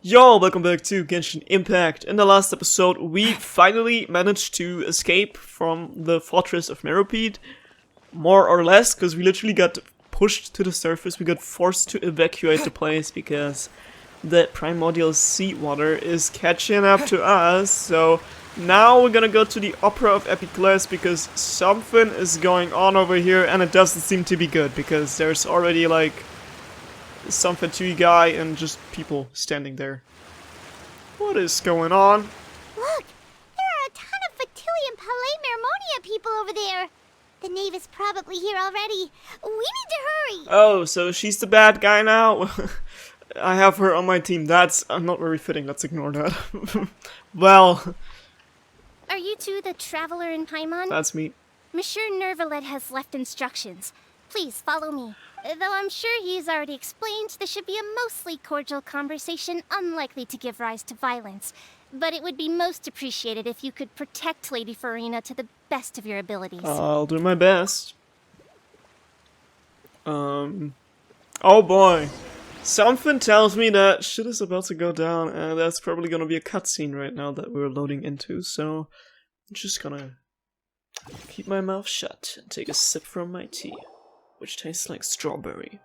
Yo, welcome back to Genshin Impact. In the last episode, we finally managed to escape from the fortress of Meropide. More or less, because we literally got pushed to the surface. We got forced to evacuate the place because the primordial seawater is catching up to us. So now we're gonna go to the Opera of Epiclese because something is going on over here and it doesn't seem to be good because there's already like some Fatui guy and just people standing there. What is going on? Look! There are a ton of Fatui and Palais Mermonia people over there! The knave is probably here already. We need to hurry! Oh, so she's the bad guy now? I have her on my team. That's not very fitting. Let's ignore that. Well, Are you two the traveler in Paimon? that's me. Monsieur Nervalet has left instructions. Please follow me. Though I'm sure he's already explained, this should be a mostly cordial conversation, unlikely to give rise to violence. But it would be most appreciated if you could protect Lady Farina to the best of your abilities. I'll do my best. Oh boy. Something tells me that shit is about to go down, and that's probably gonna be a cutscene right now that we're loading into, so I'm just gonna keep my mouth shut and take a sip from my tea, which tastes like strawberry.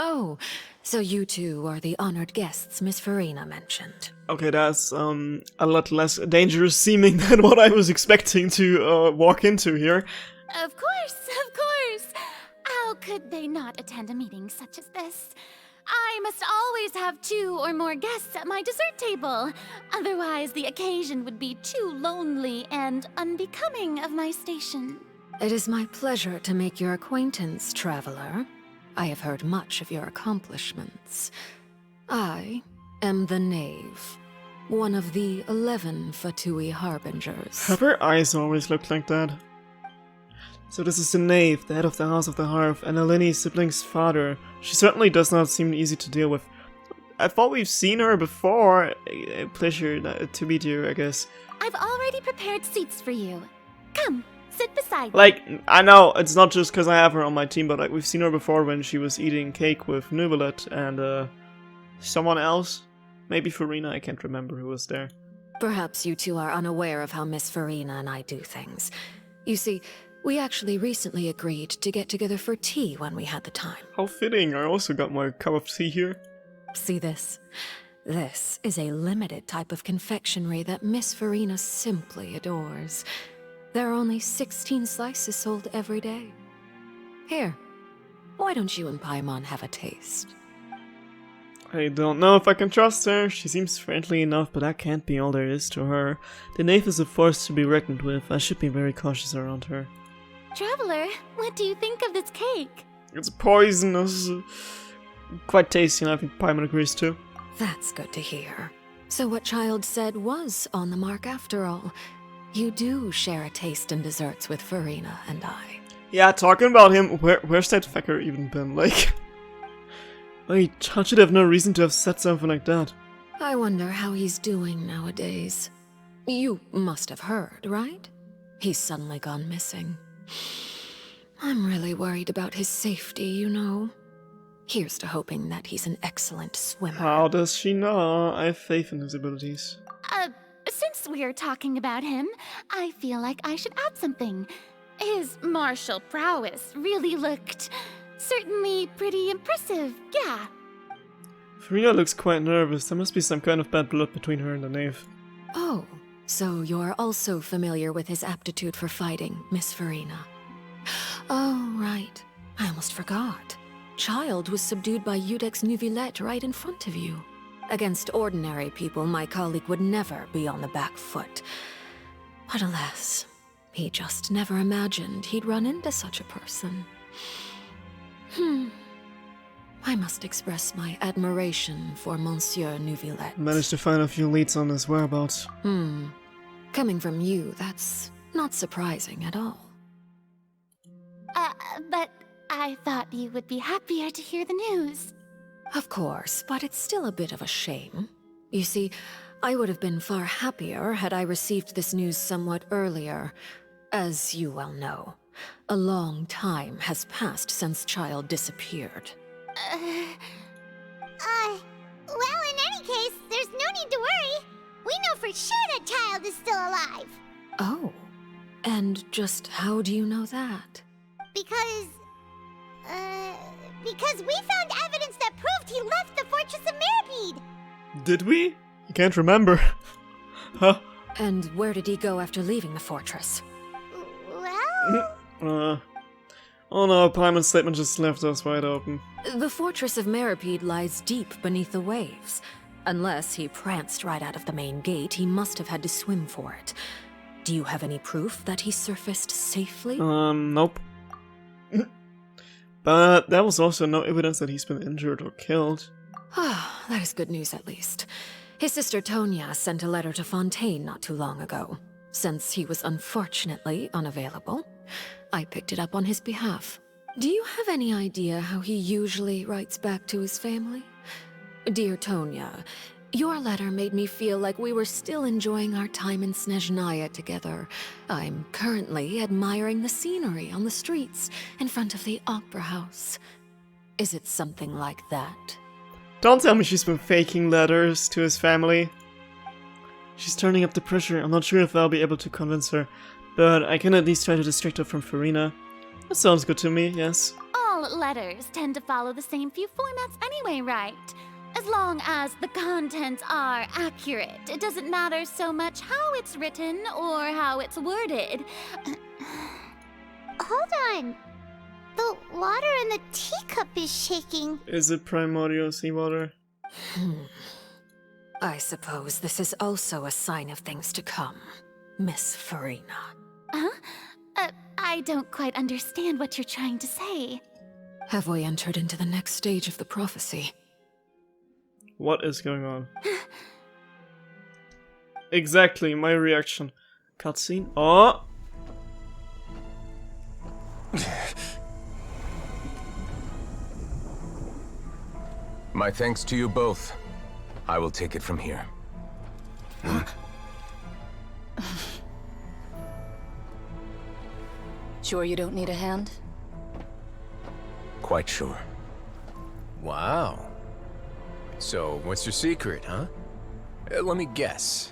Oh, so you two are the honored guests Miss Farina mentioned. Okay, that's a lot less dangerous seeming than what I was expecting to walk into here. Of course, of course. How could they not attend a meeting such as this? I must always have 2 or more guests at my dessert table. Otherwise, the occasion would be too lonely and unbecoming of my station. It is my pleasure to make your acquaintance, traveler. I have heard much of your accomplishments. I am the Knave, one of the 11 Fatui Harbingers. Have her eyes always looked like that? So this is the Knave, the head of the House of the Hearth, and Eleni's sibling's father. She certainly does not seem easy to deal with. I thought we've seen her before. A pleasure to meet you, I guess. I've already prepared seats for you. Come, sit beside me. Like, I know, it's not just because I have her on my team, but like we've seen her before when she was eating cake with Nuvalet and someone else. Maybe Farina, I can't remember who was there. Perhaps you two are unaware of how Miss Farina and I do things. You see, we actually recently agreed to get together for tea when we had the time. How fitting, I also got my cup of tea here. See this? This is a limited type of confectionery that Miss Farina simply adores. There are only 16 slices sold every day. Here, why don't you and Paimon have a taste? I don't know if I can trust her. She seems friendly enough, but that can't be all there is to her. The Knave is a force to be reckoned with. I should be very cautious around her. Traveler, what do you think of this cake? It's poisonous. Quite tasty, and I think Paimon agrees too. That's good to hear. So what Child said was on the mark after all. You do share a taste in desserts with Farina and I. Yeah, talking about him, where's that fucker even been? Like, I should have no reason to have said something like that. I wonder how he's doing nowadays. You must have heard, right? He's suddenly gone missing. I'm really worried about his safety, you know. Here's to hoping that he's an excellent swimmer. How does she know? I have faith in his abilities. Since we're talking about him, I feel like I should add something. His martial prowess really looked certainly pretty impressive, yeah. Farina looks quite nervous. There must be some kind of bad blood between her and the Knave. Oh, so you're also familiar with his aptitude for fighting, Miss Farina. Oh, right. I almost forgot. Child was subdued by Udex Nuvilette right in front of you. Against ordinary people, my colleague would never be on the back foot. But alas, he just never imagined he'd run into such a person. I must express my admiration for Monsieur Nuvilette. Managed to find a few leads on his whereabouts. Coming from you, that's not surprising at all. But I thought you would be happier to hear the news. Of course, but it's still a bit of a shame. You see, I would have been far happier had I received this news somewhat earlier. As you well know, a long time has passed since Child disappeared. Well, in any case, there's no need to worry. We know for sure that Child is still alive. Oh, and just how do you know that? Because we found evidence that proved he left the Fortress of Mirapede. Did we? I can't remember. Huh? And where did he go after leaving the fortress? Well... Oh no, Paimon's statement just left us wide open. The Fortress of Mirapede lies deep beneath the waves. Unless he pranced right out of the main gate, he must have had to swim for it. Do you have any proof that he surfaced safely? Nope. But there was also no evidence that he's been injured or killed. That is good news at least. His sister Tonya sent a letter to Fontaine not too long ago. Since he was unfortunately unavailable, I picked it up on his behalf. Do you have any idea how he usually writes back to his family? Dear Tonya, your letter made me feel like we were still enjoying our time in Snezhnaya together. I'm currently admiring the scenery on the streets in front of the opera house. Is it something like that? Don't tell me she's been faking letters to his family. She's turning up the pressure. I'm not sure if I'll be able to convince her, but I can at least try to distract her from Farina. That sounds good to me, yes. All letters tend to follow the same few formats anyway, right? As long as the contents are accurate, it doesn't matter so much how it's written or how it's worded. Hold on. The water in the teacup is shaking. Is it primordial seawater? I suppose this is also a sign of things to come, Miss Farina. Huh? I don't quite understand what you're trying to say. Have we entered into the next stage of the prophecy? What is going on? Exactly, my reaction. Cutscene. Oh! My thanks to you both. I will take it from here. Sure you don't need a hand? Quite sure. Wow. So, what's your secret, huh? Let me guess.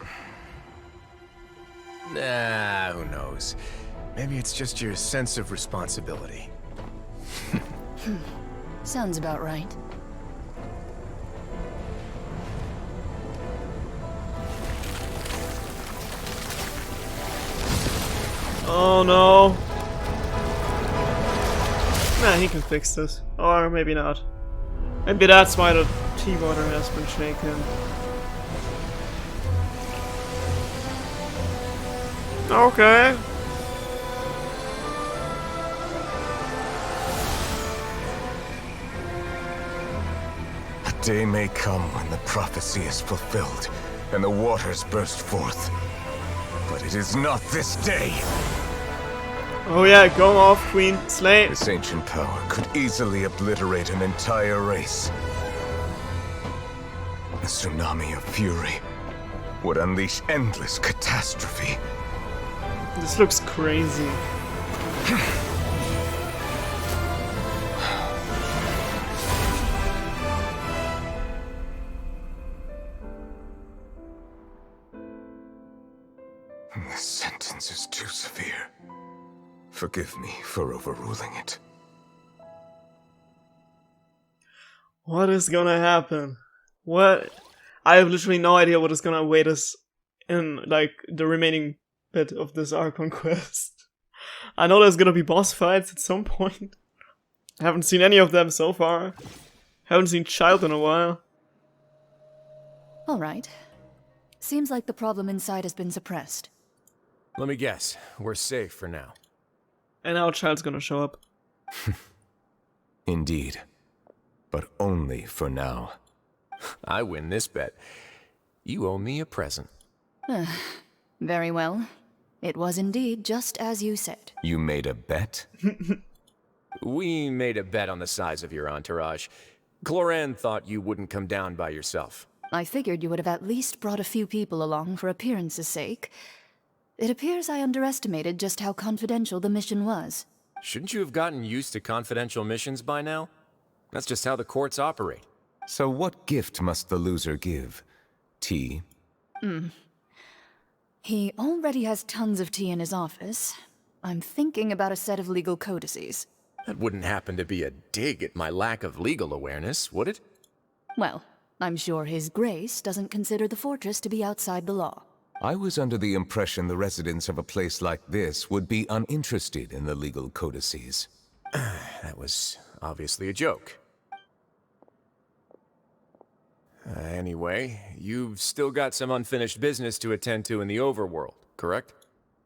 Nah, who knows? Maybe it's just your sense of responsibility. Sounds about right. Oh no. Nah, he can fix this. Or maybe not. Maybe that's why the tea water has been shaken. Okay. A day may come when the prophecy is fulfilled, and the waters burst forth. But it is not this day! Oh yeah, go off, Queen. Slay. This ancient power could easily obliterate an entire race. A tsunami of fury would unleash endless catastrophe. This looks crazy. This sentence is too severe. Forgive me for overruling it. What is gonna happen? What? I have literally no idea what is gonna await us in, like, the remaining bit of this Archon quest. I know there's gonna be boss fights at some point. I haven't seen any of them so far. Haven't seen Child in a while. All right. Seems like the problem inside has been suppressed. Let me guess, we're safe for now. And now Child's gonna show up. Indeed. But only for now. I win this bet. You owe me a present. Very well. It was indeed just as you said. You made a bet? We made a bet on the size of your entourage. Cloran thought you wouldn't come down by yourself. I figured you would have at least brought a few people along for appearance's sake. It appears I underestimated just how confidential the mission was. Shouldn't you have gotten used to confidential missions by now? That's just how the courts operate. So what gift must the loser give? Tea? He already has tons of tea in his office. I'm thinking about a set of legal codices. That wouldn't happen to be a dig at my lack of legal awareness, would it? Well, I'm sure His Grace doesn't consider the fortress to be outside the law. I was under the impression the residents of a place like this would be uninterested in the legal codices. That was obviously a joke. Anyway, you've still got some unfinished business to attend to in the overworld, correct?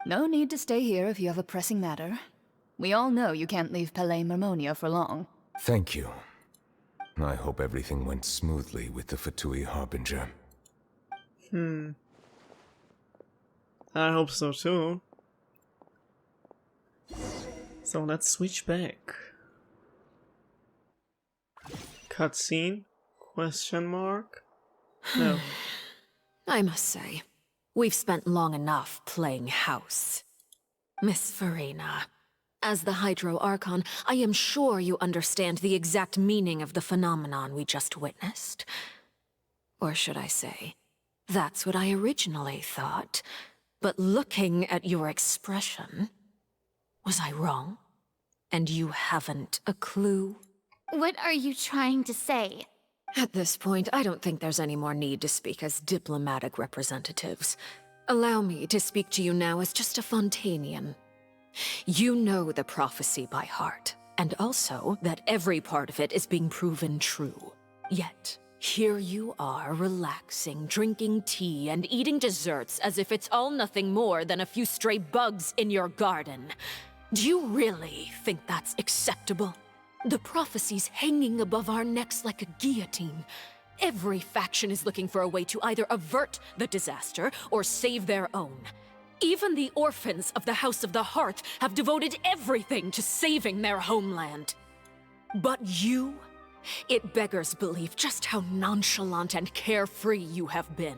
No need to stay here if you have a pressing matter. We all know you can't leave Palais Mermonia for long. Thank you. I hope everything went smoothly with the Fatui Harbinger. I hope so too. So let's switch back. Cutscene? Question mark? No. I must say, we've spent long enough playing house. Miss Farina, as the Hydro Archon, I am sure you understand the exact meaning of the phenomenon we just witnessed. Or should I say, that's what I originally thought. But looking at your expression, was I wrong? And you haven't a clue? What are you trying to say? At this point, I don't think there's any more need to speak as diplomatic representatives. Allow me to speak to you now as just a Fontanian. You know the prophecy by heart, and also that every part of it is being proven true. Yet, here you are relaxing, drinking tea, and eating desserts as if it's all nothing more than a few stray bugs in your garden. Do you really think that's acceptable? The prophecy's hanging above our necks like a guillotine. Every faction is looking for a way to either avert the disaster or save their own. Even the orphans of the House of the Hearth have devoted everything to saving their homeland. But you? It beggars belief just how nonchalant and carefree you have been.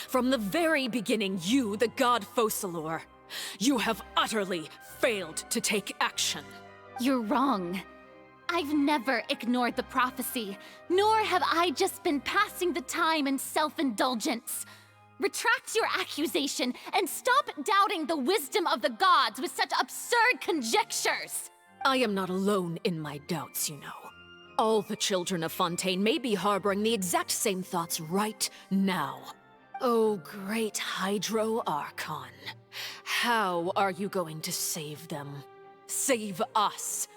From the very beginning, you, the god Focalor, you have utterly failed to take action. You're wrong. I've never ignored the prophecy, nor have I just been passing the time in self-indulgence. Retract your accusation and stop doubting the wisdom of the gods with such absurd conjectures! I am not alone in my doubts, you know. All the children of Fontaine may be harboring the exact same thoughts right now. Oh, great Hydro Archon. How are you going to save them? Save us?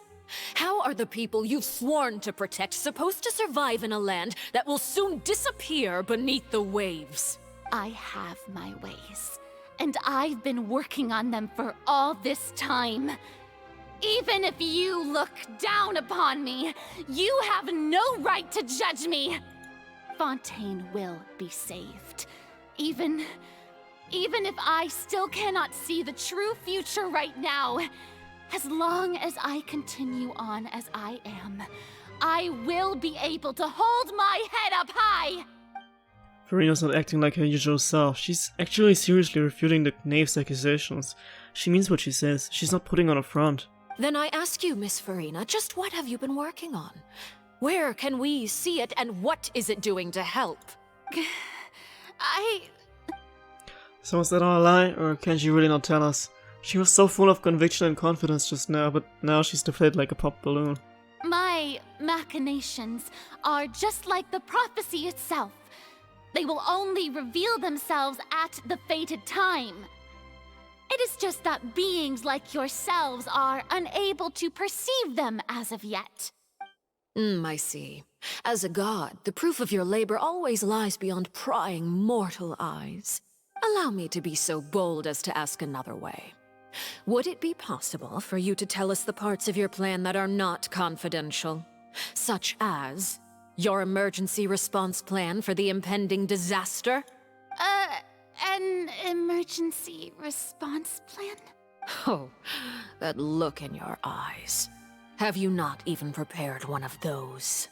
How are the people you've sworn to protect supposed to survive in a land that will soon disappear beneath the waves? I have my ways, and I've been working on them for all this time. Even if you look down upon me, you have no right to judge me! Fontaine will be saved. Even if I still cannot see the true future right now, as long as I continue on as I am, I will be able to hold my head up high! Farina's not acting like her usual self. She's actually seriously refuting the knave's accusations. She means what she says. She's not putting on a front. Then I ask you, Miss Farina, just what have you been working on? Where can we see it, and what is it doing to help? So is that all a lie, or can she really not tell us? She was so full of conviction and confidence just now, but now she's deflated like a popped balloon. My machinations are just like the prophecy itself. They will only reveal themselves at the fated time. It is just that beings like yourselves are unable to perceive them as of yet. I see. As a god, the proof of your labor always lies beyond prying mortal eyes. Allow me to be so bold as to ask another way. Would it be possible for you to tell us the parts of your plan that are not confidential? Such as your emergency response plan for the impending disaster? An emergency response plan? Oh, that look in your eyes. Have you not even prepared one of those?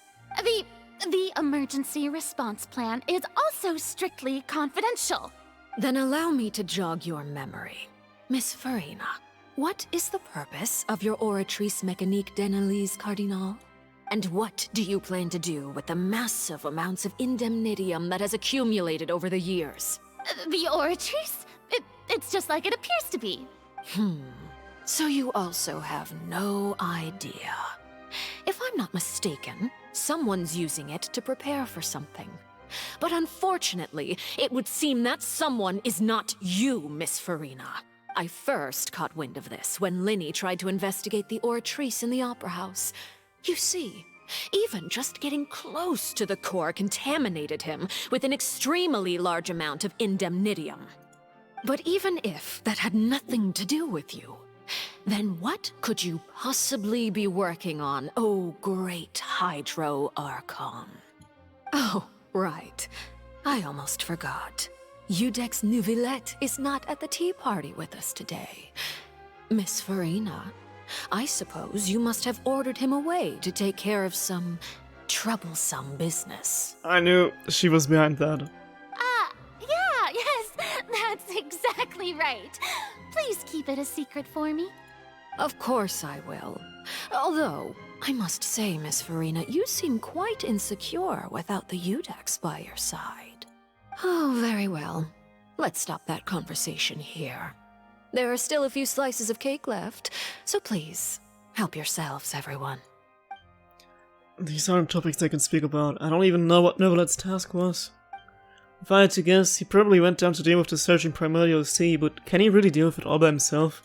The emergency response plan is also strictly confidential. Then allow me to jog your memory. Miss Farina, what is the purpose of your Oratrice Mécanique d'Analyse Cardinal? And what do you plan to do with the massive amounts of indemnitium that has accumulated over the years? The Oratrice? It's just like it appears to be. So you also have no idea. If I'm not mistaken, someone's using it to prepare for something. But unfortunately, it would seem that someone is not you, Miss Farina. I first caught wind of this when Linny tried to investigate the Oratrice in the Opera House. You see, even just getting close to the core contaminated him with an extremely large amount of indemnitium. But even if that had nothing to do with you, then what could you possibly be working on, oh great Hydro Archon? Oh, right. I almost forgot. Udex Neuvillette is not at the tea party with us today. Miss Farina, I suppose you must have ordered him away to take care of some troublesome business. I knew she was behind that. Yeah, yes, that's exactly right. Please keep it a secret for me. Of course I will. Although, I must say, Miss Farina, you seem quite insecure without the Udex by your side. Oh, very well. Let's stop that conversation here. There are still a few slices of cake left, so please, help yourselves, everyone. These aren't topics I can speak about. I don't even know what Neuvillette's task was. If I had to guess, he probably went down to deal with the surging primordial sea, but can he really deal with it all by himself?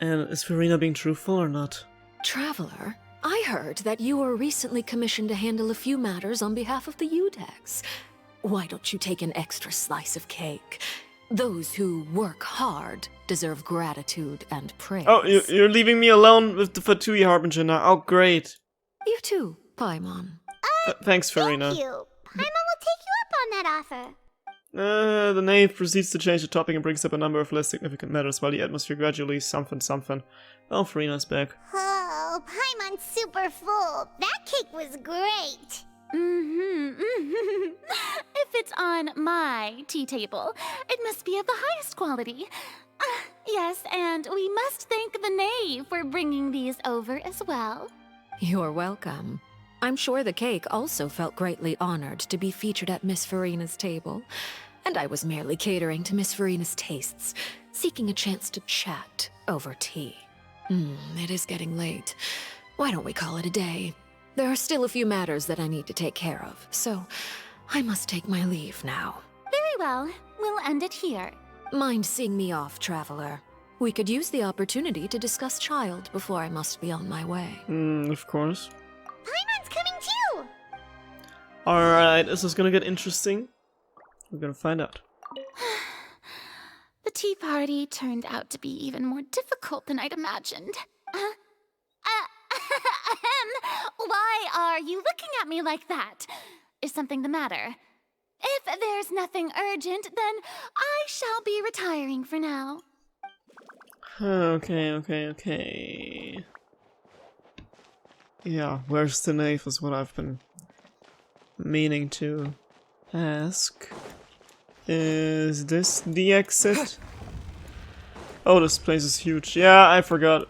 And is Farina being truthful or not? Traveler, I heard that you were recently commissioned to handle a few matters on behalf of the Udex. Why don't you take an extra slice of cake? Those who work hard deserve gratitude and praise. Oh, you're leaving me alone with the Fatui Harbinger now. Oh, great. You too, Paimon. Thanks, Farina. Thank you. Paimon will take you up on that offer. The knave proceeds to change the topic and brings up a number of less significant matters while the atmosphere gradually something. Oh, Farina's back. Oh, Paimon's super full. That cake was great. If it's on my tea table, it must be of the highest quality. Yes, and we must thank the knave for bringing these over as well. You're welcome. I'm sure the cake also felt greatly honored to be featured at Miss Farina's table. And I was merely catering to Miss Farina's tastes, seeking a chance to chat over tea. It is getting late. Why don't we call it a day? There are still a few matters that I need to take care of, so I must take my leave now. Very well. We'll end it here. Mind seeing me off, Traveler? We could use the opportunity to discuss Child before I must be on my way. Of course. Paimon's coming too. Alright, this is gonna get interesting. We're gonna find out. The tea party turned out to be even more difficult than I'd imagined. Why are you looking at me like that? Is something the matter? If there's nothing urgent, then I shall be retiring for now. Okay. Yeah, where's the knave is what I've been meaning to ask. Is this the exit? Oh, this place is huge. Yeah, I forgot.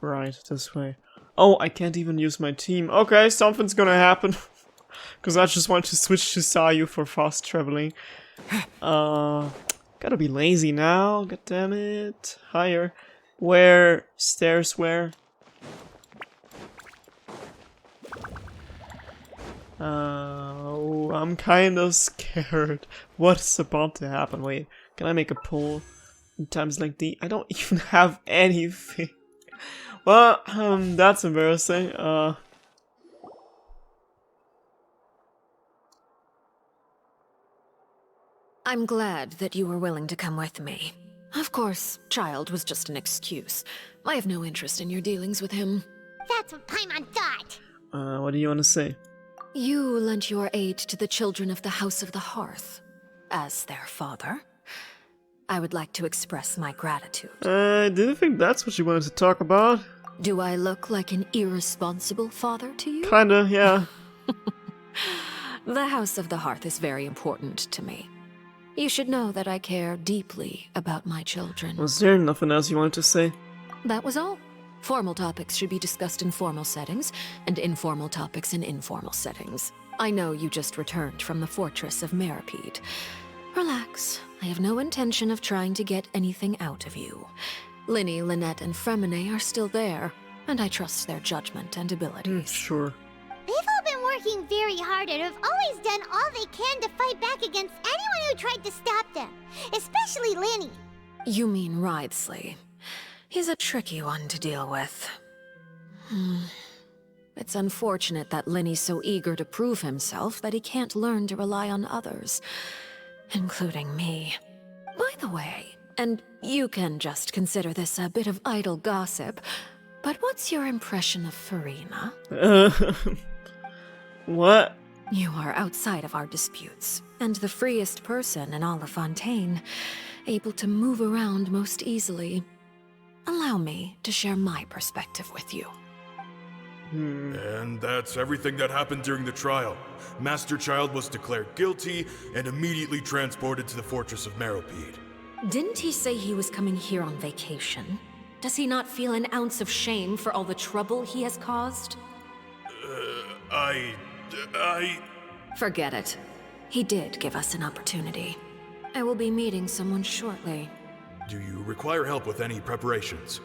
Right, this way. Oh, I can't even use my team. Okay, something's gonna happen. Because I just want to switch to Sayu for fast traveling. Gotta be lazy now. God damn it. Higher. Where? Stairs where? I'm kinda scared. What's about to happen? Wait, can I make a poll? In times like these, I don't even have anything. Well, that's embarrassing. I'm glad that you were willing to come with me. Of course, Child was just an excuse. I have no interest in your dealings with him. That's what Paimon thought. What do you want to say? You lent your aid to the children of the House of the Hearth. As their father, I would like to express my gratitude. I didn't think that's what you wanted to talk about. Do I look like an irresponsible father to you? Kinda, yeah. The House of the Hearth is very important to me. You should know that I care deeply about my children. Was there nothing else you wanted to say? That was all. Formal topics should be discussed in formal settings, and informal topics in informal settings. I know you just returned from the fortress of Meripede. Relax. I have no intention of trying to get anything out of you. Linny, Lynette, and Fremine are still there, and I trust their judgment and abilities. Sure. They've all been working very hard and have always done all they can to fight back against anyone who tried to stop them, especially Linny. You mean Wriothesley. He's a tricky one to deal with. It's unfortunate that Linny's so eager to prove himself that he can't learn to rely on others, including me. By the way, and you can just consider this a bit of idle gossip, but what's your impression of Furina? What? You are outside of our disputes, and the freest person in all of Fontaine, able to move around most easily. Allow me to share my perspective with you. And that's everything that happened during the trial. Master Child was declared guilty and immediately transported to the Fortress of Meripede. Didn't he say he was coming here on vacation? Does he not feel an ounce of shame for all the trouble he has caused? I... Forget it. He did give us an opportunity. I will be meeting someone shortly. Do you require help with any preparations?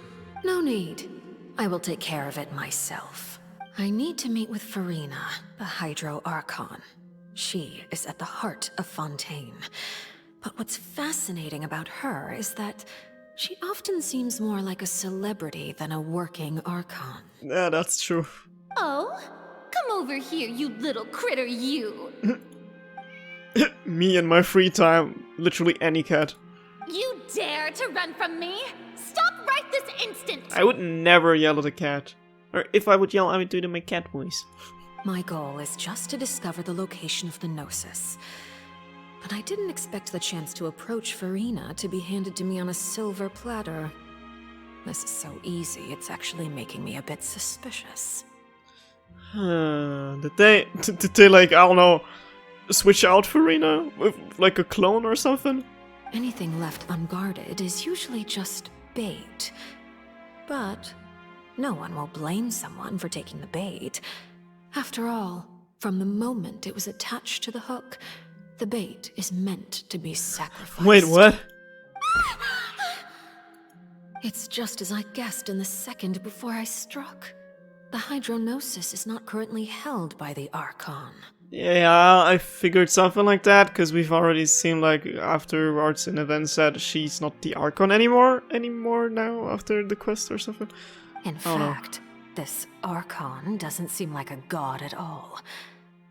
No need. I will take care of it myself. I need to meet with Furina, the Hydro Archon. She is at the heart of Fontaine. But what's fascinating about her is that she often seems more like a celebrity than a working Archon. Yeah, that's true. Oh? Come over here, you little critter, you! Me and my free time. Literally any cat. You dare to run from me? Stop right this instant! I would never yell at a cat. Or if I would yell, I would do it in my cat voice. My goal is just to discover the location of the Gnosis. But I didn't expect the chance to approach Furina to be handed to me on a silver platter. This is so easy, it's actually making me a bit suspicious. Did they like, I don't know, switch out Furina with like a clone or something? Anything left unguarded is usually just bait. But no one will blame someone for taking the bait. After all, from the moment it was attached to the hook, the bait is meant to be sacrificed. Wait, what? It's just as I guessed in the second before I struck. The Hydronosis is not currently held by the Archon. Yeah, I figured something like that, because we've already seen, like, afterwards in events that she's not the Archon anymore now, after the quest or something. In fact, this Archon doesn't seem like a god at all.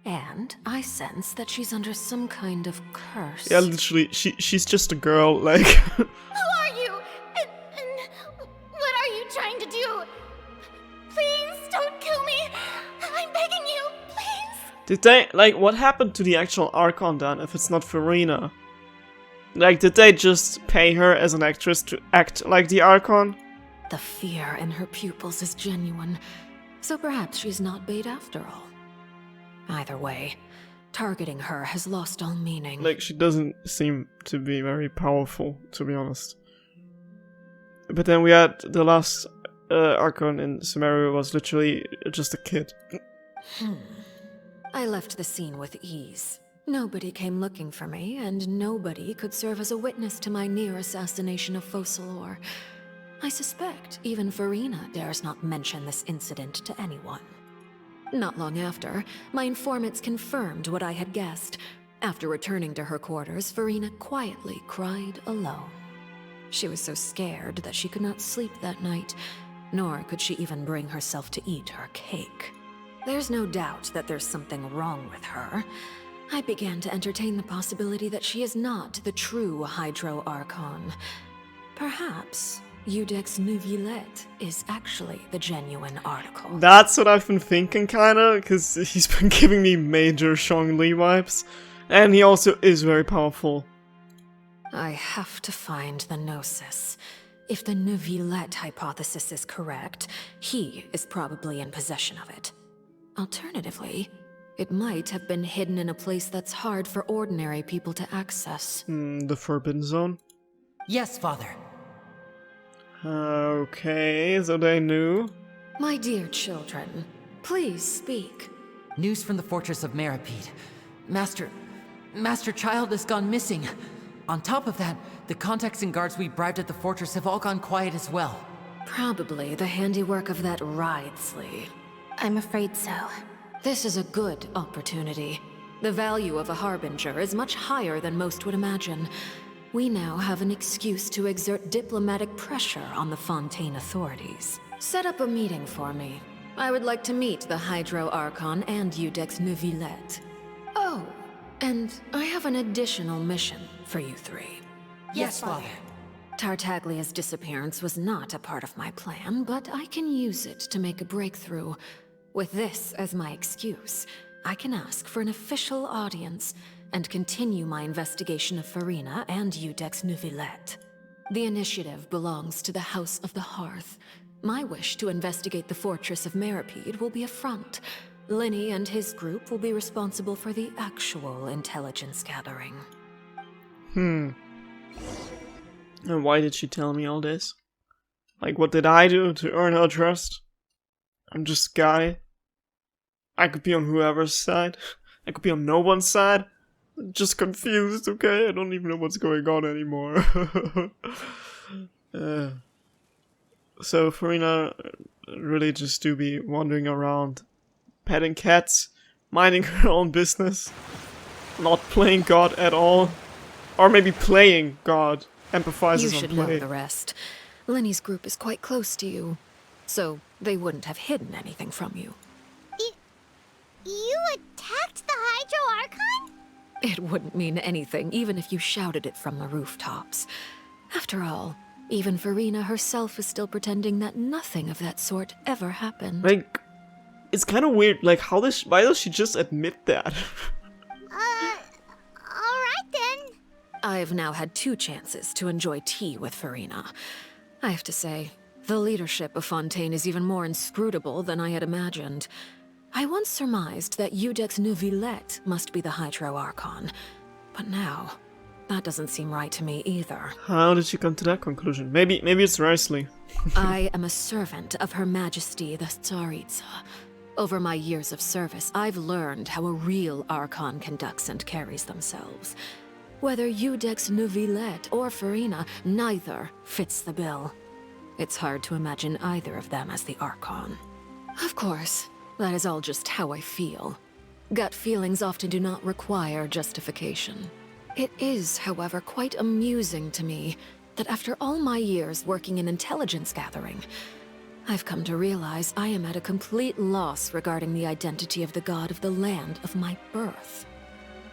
And I sense that she's under some kind of curse. Yeah, literally, she's just a girl, like... Who are you? And what are you trying to do? Please don't kill me! I'm begging you, please! Did they, like, what happened to the actual Archon then, if it's not Furina? Like, did they just pay her as an actress to act like the Archon? The fear in her pupils is genuine, so perhaps she's not bait after all. Either way, targeting her has lost all meaning. Like, she doesn't seem to be very powerful, to be honest. But then we had the last Archon in Sumeru was literally just a kid. I left the scene with ease. Nobody came looking for me, and nobody could serve as a witness to my near assassination of Focalor. I suspect even Furina dares not mention this incident to anyone. Not long after, my informants confirmed what I had guessed. After returning to her quarters, Furina quietly cried alone. She was so scared that she could not sleep that night, nor could she even bring herself to eat her cake. There's no doubt that there's something wrong with her. I began to entertain the possibility that she is not the true Hydro Archon. Perhaps Iudex Neuvillette is actually the genuine article. That's what I've been thinking, kinda, because he's been giving me major Zhongli vibes. And he also is very powerful. I have to find the Gnosis. If the Neuvillette hypothesis is correct, he is probably in possession of it. Alternatively, it might have been hidden in a place that's hard for ordinary people to access. The Forbidden Zone? Yes, Father. Okay, so they knew. My dear children, please speak. News from the Fortress of Meripede. Master Child has gone missing. On top of that, the contacts and guards we bribed at the fortress have all gone quiet as well. Probably the handiwork of that Ridesley. I'm afraid so. This is a good opportunity. The value of a Harbinger is much higher than most would imagine. We now have an excuse to exert diplomatic pressure on the Fontaine authorities. Set up a meeting for me. I would like to meet the Hydro Archon and Iudex Neuvillette. Oh, and I have an additional mission for you three. Yes, Father. Tartaglia's disappearance was not a part of my plan, but I can use it to make a breakthrough. With this as my excuse, I can ask for an official audience and continue my investigation of Farina and Iudex Neuvillette. The initiative belongs to the House of the Hearth. My wish to investigate the Fortress of Meripede will be a front. Linny and his group will be responsible for the actual intelligence gathering. And why did she tell me all this? Like, what did I do to earn her trust? I'm just a guy. I could be on whoever's side. I could be on no one's side. I'm just confused, okay? I don't even know what's going on anymore. So Farina really just do be wandering around, petting cats, minding her own business, not playing God at all. Or maybe playing God. Empathizes You on should play. know the rest. Linny's group is quite close to you, so they wouldn't have hidden anything from you. You attacked the Hydro Archon? It wouldn't mean anything, even if you shouted it from the rooftops. After all, even Farina herself is still pretending that nothing of that sort ever happened. Like, it's kind of weird. Like, why does she just admit that? Alright then. I've now had 2 chances to enjoy tea with Farina. I have to say, the leadership of Fontaine is even more inscrutable than I had imagined. I once surmised that Iudex Neuvillette must be the Hydro Archon, but now, that doesn't seem right to me either. How did she come to that conclusion? Maybe it's Risley. I am a servant of Her Majesty the Tsaritsa. Over my years of service, I've learned how a real Archon conducts and carries themselves. Whether Iudex Neuvillette or Farina, neither fits the bill. It's hard to imagine either of them as the Archon. Of course, that is all just how I feel. Gut feelings often do not require justification. It is, however, quite amusing to me that after all my years working in intelligence gathering, I've come to realize I am at a complete loss regarding the identity of the god of the land of my birth.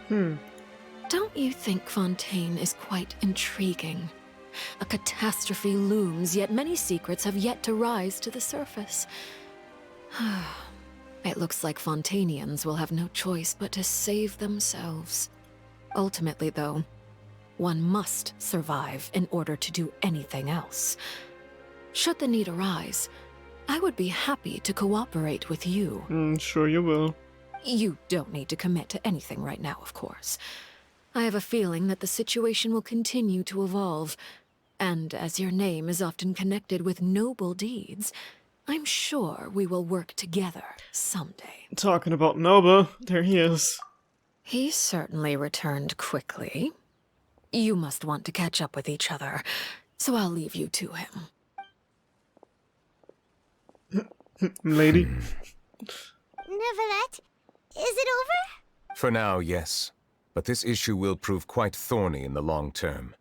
Don't you think Fontaine is quite intriguing? A catastrophe looms, yet many secrets have yet to rise to the surface. It looks like Fontainians will have no choice but to save themselves. Ultimately, though, one must survive in order to do anything else. Should the need arise, I would be happy to cooperate with you. Sure you will. You don't need to commit to anything right now, of course. I have a feeling that the situation will continue to evolve, and as your name is often connected with noble deeds, I'm sure we will work together someday. Talking about Noba, there he is. He certainly returned quickly. You must want to catch up with each other, so I'll leave you to him. Lady. Neuvillette, is it over? For now, yes. But this issue will prove quite thorny in the long term.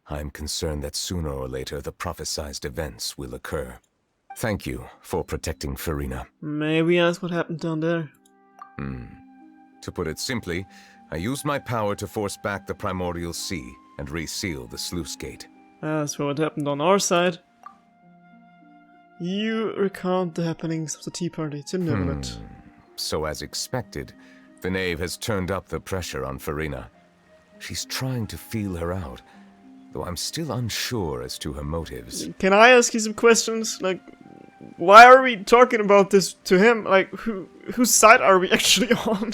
I'm concerned that sooner or later the prophesized events will occur. Thank you for protecting Farina. Maybe ask what happened down there. To put it simply, I used my power to force back the primordial sea and reseal the sluice gate. As for what happened on our side, you recount the happenings of the Tea Party to Neuvillette. So as expected, the knave has turned up the pressure on Farina. She's trying to feel her out, though I'm still unsure as to her motives. Can I ask you some questions? Like, why are we talking about this to him? Like, whose side are we actually on?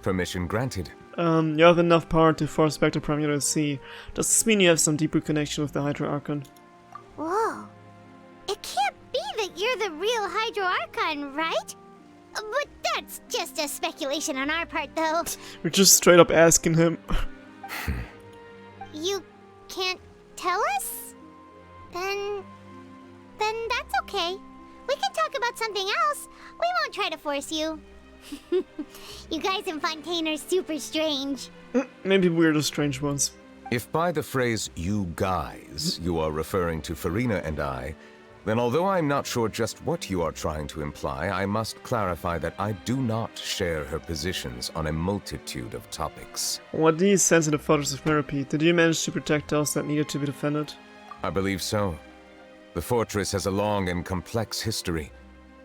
Permission granted. You have enough power to force back the Primordial Sea. Does this mean you have some deeper connection with the Hydro Archon? Whoa. It can't be that you're the real Hydro Archon, right? But that's just a speculation on our part, though. We're just straight up asking him. You can't tell us? Then that's okay. We can talk about something else. We won't try to force you. You guys in Fontaine are super strange. Maybe we're the strange ones. If by the phrase "you guys" you are referring to Farina and I, then although I'm not sure just what you are trying to imply, I must clarify that I do not share her positions on a multitude of topics. What do you sense in the Fortress of Meropide? Did you manage to protect those that needed to be defended? I believe so. The fortress has a long and complex history.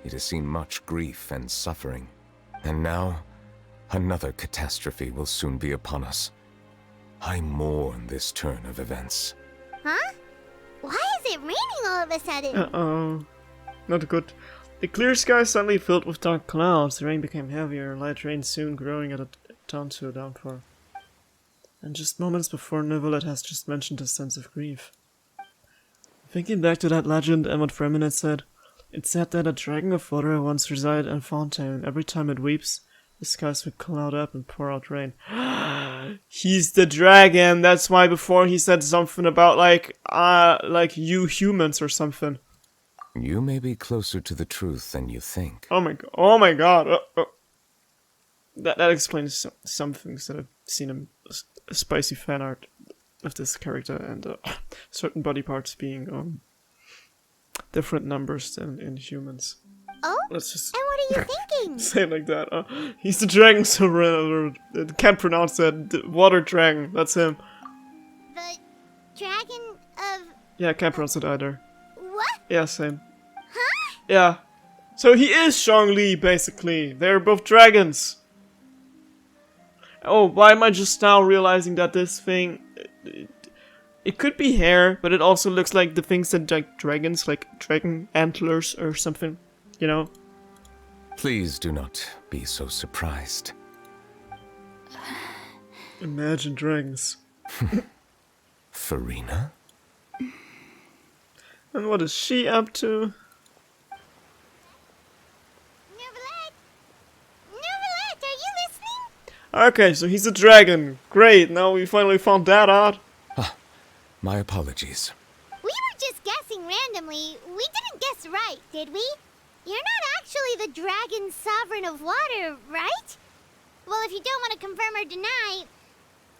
It has seen much grief and suffering. And now, another catastrophe will soon be upon us. I mourn this turn of events. Huh? Why is it raining all of a sudden? Uh-oh. Not good. The clear sky suddenly filled with dark clouds. The rain became heavier, light rain soon growing at a down to a downpour. And just moments before, Neuvillette has just mentioned his sense of grief. Thinking back to that legend and what Fremen had said, it said that a dragon of water once resided in Fontaine. Every time it weeps, the skies would cloud up and pour out rain. He's the dragon. That's why before he said something about like you humans or something. You may be closer to the truth than you think. Oh my god! Oh my god! That explains some things that I've seen in a spicy fan art of this character and certain body parts being different numbers than in humans. Oh? Let's just And what are you thinking? say it like that. He's the dragon sovereign, or can't pronounce that. The water dragon, that's him. The dragon of... Yeah, I can't pronounce it either. What? Yeah, same. Huh? Yeah. So he is Zhongli, basically. They're both dragons. Oh, why am I just now realizing that this thing... It could be hair, but it also looks like the things that like dragons, like dragon antlers or something, you know? Please do not be so surprised. Imagine dragons. Farina? And what is she up to? Neuvillette? Neuvillette, are you listening? Okay, so he's a dragon. Great, now we finally found that out. My apologies. We were just guessing randomly. We didn't guess right, did we? You're not actually the dragon sovereign of water, right? Well, if you don't want to confirm or deny...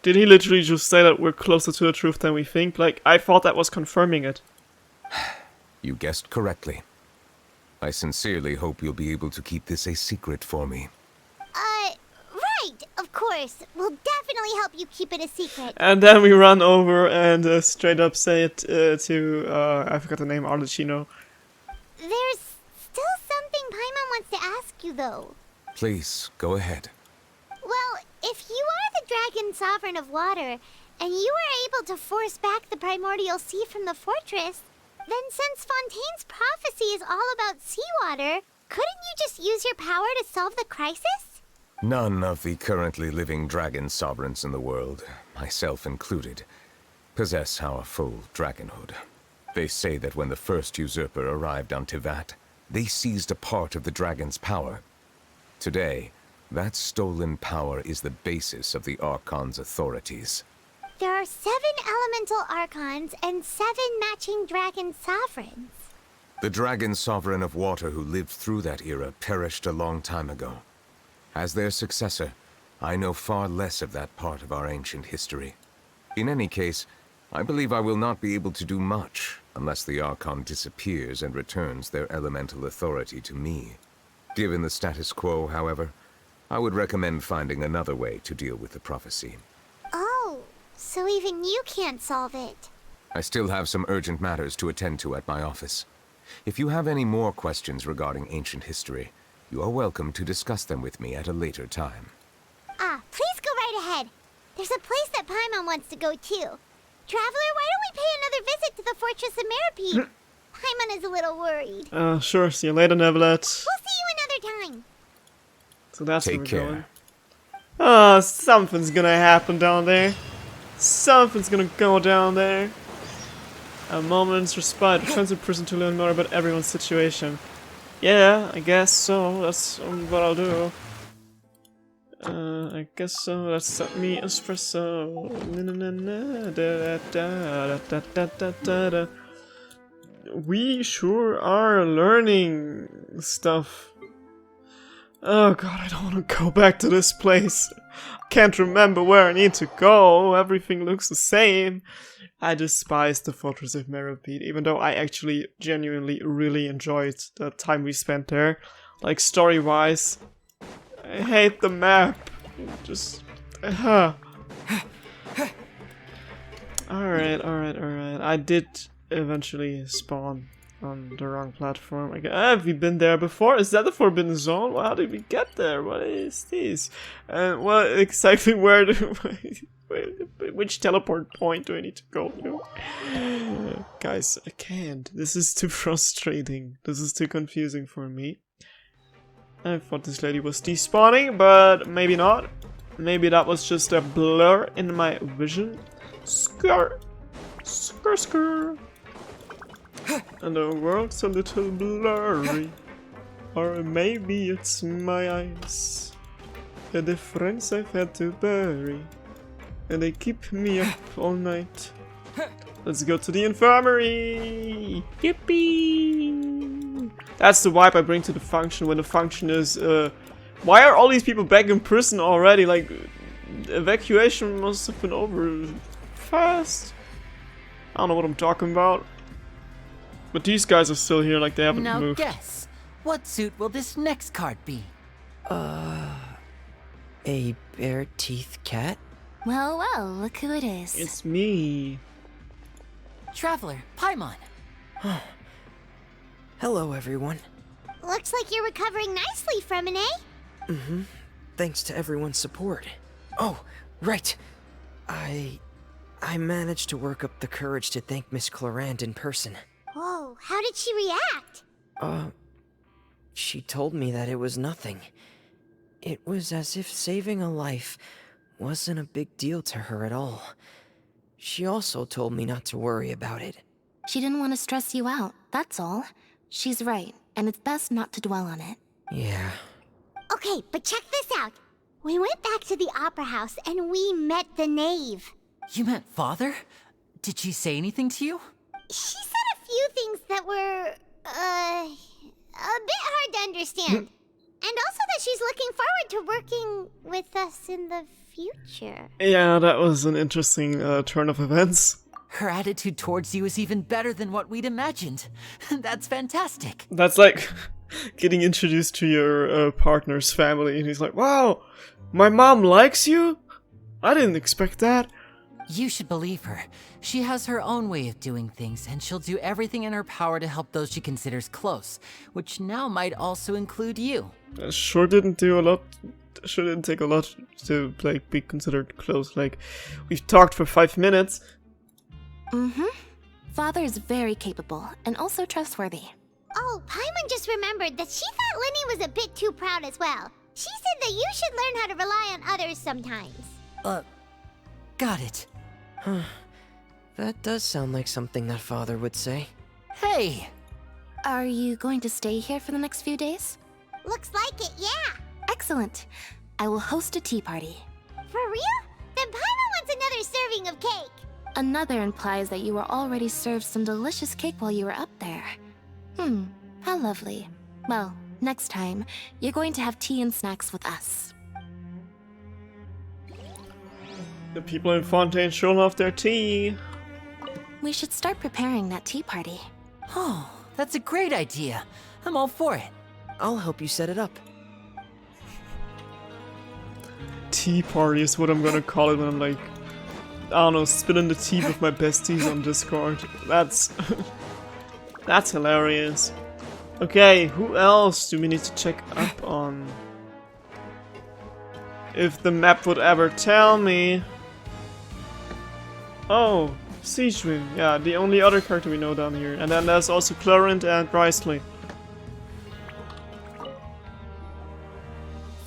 Did he literally just say that we're closer to the truth than we think? Like, I thought that was confirming it. You guessed correctly. I sincerely hope you'll be able to keep this a secret for me. Right, of course. We'll definitely help you keep it a secret. And then we run over and straight up say it to, I forgot the name, Arlecchino. There's still something Paimon wants to ask you, though. Please, go ahead. Well, if you are the dragon sovereign of water, and you were able to force back the primordial sea from the fortress, then since Fontaine's prophecy is all about seawater, couldn't you just use your power to solve the crisis? None of the currently living dragon sovereigns in the world, myself included, possess our full dragonhood. They say that when the first usurper arrived on Tivat, they seized a part of the dragon's power. Today, that stolen power is the basis of the Archon's authorities. There are 7 elemental archons and 7 matching dragon sovereigns. The dragon sovereign of water who lived through that era perished a long time ago. As their successor, I know far less of that part of our ancient history. In any case, I believe I will not be able to do much unless the Archon disappears and returns their elemental authority to me. Given the status quo, however, I would recommend finding another way to deal with the prophecy. Oh, so even you can't solve it. I still have some urgent matters to attend to at my office. If you have any more questions regarding ancient history, you are welcome to discuss them with me at a later time. Please go right ahead. There's a place that Paimon wants to go too. Traveler, why don't we Fortress of Meropide. Paimon is a little worried. Sure, see you later, Neverlet. We'll see you another time. So that's where Take we're care. going. Oh, something's gonna happen down there. Something's gonna go down there. A moment's respite. Returns to prison to learn more about everyone's situation. Yeah, I guess so. That's what I'll do. I guess so. Let's set me espresso. Na na na na da da da da da da da. We sure are learning stuff. Oh god, I don't want to go back to this place. Can't remember where I need to go. Everything looks the same. I despise the Fortress of Meropide, even though I actually genuinely really enjoyed the time we spent there. Like, story-wise. I hate the map. Just... Alright. I did eventually spawn on the wrong platform. Have we been there before? Is that the Forbidden Zone? Well, how did we get there? What is this? And what exactly where do which teleport point do I need to go to? Guys, I can't. This is too frustrating. This is too confusing for me. I thought this lady was despawning, but maybe not. Maybe that was just a blur in my vision. Skr. Skr skr. And the world's a little blurry. Or maybe it's my eyes. A difference I've had to bury. And they keep me up all night. Let's go to the infirmary! Yippee! That's the vibe I bring to the function when the function is, why are all these people back in prison already? Like, evacuation must have been over fast. I don't know what I'm talking about. But these guys are still here, like they haven't Now moved. guess, what suit will this next card be? A bare teeth cat? Well, well, look who it is. It's me. Traveler, Paimon. Hello, everyone. Looks like you're recovering nicely from it, eh? Thanks to everyone's support. Oh, right. I managed to work up the courage to thank Miss Clarant in person. Whoa, how did she react? She told me that it was nothing. It was as if saving a life wasn't a big deal to her at all. She also told me not to worry about it. She didn't want to stress you out, that's all. She's right, and it's best not to dwell on it. Yeah. Okay, but check this out. We went back to the opera house and we met the knave. You met Father? Did she say anything to you? She said a few things that were, a bit hard to understand. And also that she's looking forward to working with us in the future. Yeah, that was an interesting turn of events. Her attitude towards you is even better than what we'd imagined. That's fantastic. That's like getting introduced to your partner's family, and he's like, wow, my mom likes you? I didn't expect that. You should believe her. She has her own way of doing things, and she'll do everything in her power to help those she considers close, which now might also include you. Sure didn't do a lot. Sure didn't take a lot to like be considered close. Like, we've talked for 5 minutes. Father is very capable, and also trustworthy. Oh, Paimon just remembered that she thought Lenny was a bit too proud as well. She said that you should learn how to rely on others sometimes. Got it. That does sound like something that Father would say. Hey! Are you going to stay here for the next few days? Looks like it, yeah. Excellent. I will host a tea party. For real? Then Paimon wants another serving of cake. Another implies that you were already served some delicious cake while you were up there. How lovely. Well, next time, you're going to have tea and snacks with us. The people in Fontaine showing off their tea. We should start preparing that tea party. Oh, that's a great idea. I'm all for it. I'll help you set it up. Tea party is what I'm gonna call it when I'm like, I don't know, spilling the tea with my besties on Discord. That's that's hilarious. Okay, who else do we need to check up on? If the map would ever tell me. Oh, Siege Wing, yeah, the only other character we know down here. And then there's also Clarent and Brysley.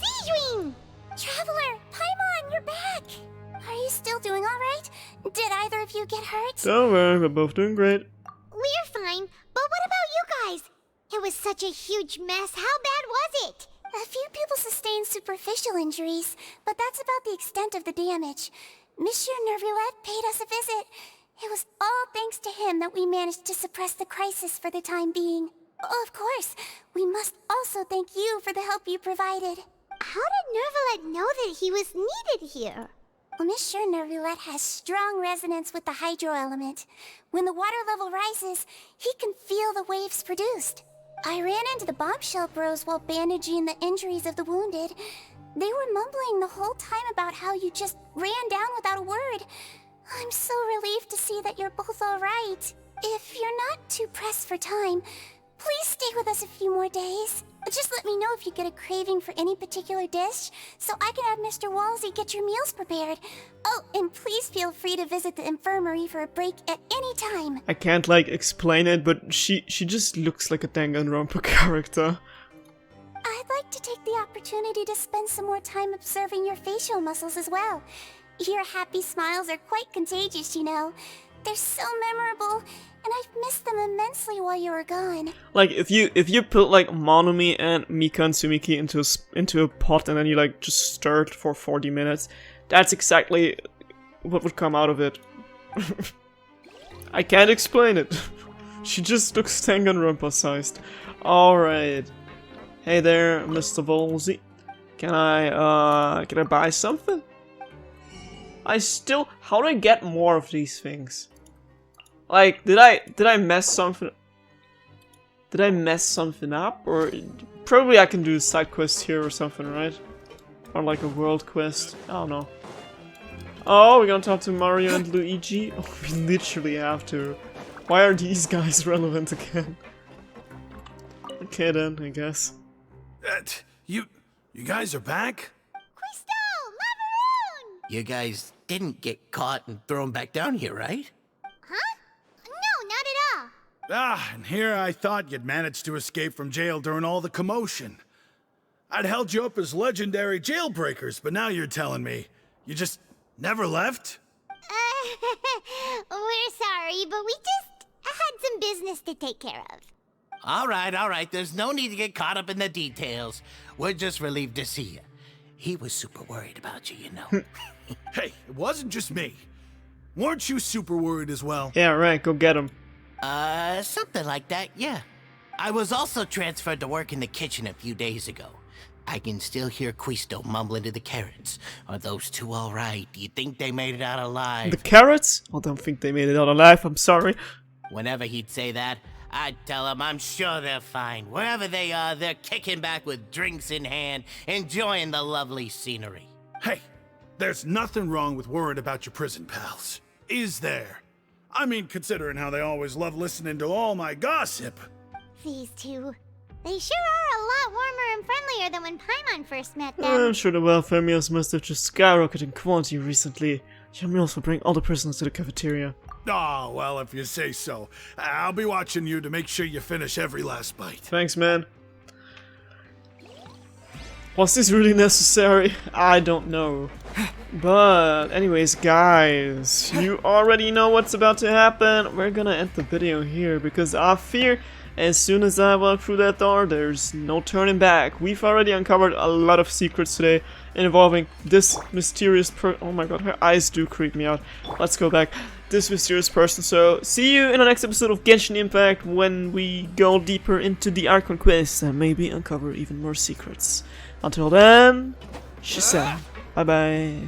Siege Wing! Traveler, Paimon, you're back! Are you still doing alright? Did either of you get hurt? Don't worry, we're both doing great. We're fine, but what about you guys? It was such a huge mess. How bad was it? A few people sustained superficial injuries, but that's about the extent of the damage. Monsieur Nervulette paid us a visit. It was all thanks to him that we managed to suppress the crisis for the time being. Oh, of course, we must also thank you for the help you provided. How did Nervulette know that he was needed here? Well, Monsieur Nervulette has strong resonance with the hydro element. When the water level rises, he can feel the waves produced. I ran into the bombshell bros while bandaging the injuries of the wounded. They were mumbling the whole time about how you just ran down without a word. I'm so relieved to see that you're both alright. If you're not too pressed for time, please stay with us a few more days. Just let me know if you get a craving for any particular dish, so I can have Mr. Walsey get your meals prepared. Oh, and please feel free to visit the infirmary for a break at any time. I can't, like, explain it, but she just looks like a Danganronpa character. I'd like to take the opportunity to spend some more time observing your facial muscles as well. Your happy smiles are quite contagious, you know. They're so memorable, and I've missed them immensely while you were gone. Like, if you put, like, Monomi and Mika and Sumiki into a pot and then you, like, just stir it for 40 minutes, that's exactly what would come out of it. I can't explain it. She just looks Danganronpa-sized. Alright. Hey there, Mr. Volsey. Can I buy something? How do I get more of these things? Like, did I mess something? Did I mess something up? Or probably I can do a side quest here or something, right? Or like a world quest. I don't know. Oh, we're gonna talk to Mario and Luigi? Oh, we literally have to. Why are these guys relevant again? Okay then, I guess. You guys are back? Crystal! Lavaroon! You guys didn't get caught and thrown back down here, right? Huh? No, not at all. Ah, and here I thought you'd managed to escape from jail during all the commotion. I'd held you up as legendary jailbreakers, but now you're telling me you just never left? We're sorry, but we just had some business to take care of. All right. There's no need to get caught up in the details. We're just relieved to see you. He was super worried about you, you know. Hey, it wasn't just me. Weren't you super worried as well? Yeah, right, go get him. Something like that, yeah. I was also transferred to work in the kitchen a few days ago. I can still hear Quisto mumbling to the carrots. Are those two all right? Do you think they made it out alive? The carrots? I don't think they made it out alive, I'm sorry. Whenever he'd say that, I'd tell him I'm sure they're fine. Wherever they are, they're kicking back with drinks in hand, enjoying the lovely scenery. Hey, there's nothing wrong with worrying about your prison pals. Is there? I mean, considering how they always love listening to all my gossip. These two. They sure are a lot warmer and friendlier than when Paimon first met them. I'm sure the welfare meals must have just skyrocketed in quality recently. Your meals will bring all the prisoners to the cafeteria. Oh, well, if you say so. I'll be watching you to make sure you finish every last bite. Thanks, man. Was this really necessary? I don't know. But anyways, guys, you already know what's about to happen. We're gonna end the video here because I fear as soon as I walk through that door, there's no turning back. We've already uncovered a lot of secrets today involving this mysterious oh my god, her eyes do creep me out. Let's go back. This mysterious person. So, see you in the next episode of Genshin Impact when we go deeper into the Archon quest and maybe uncover even more secrets. Until then, Shisa. Bye bye.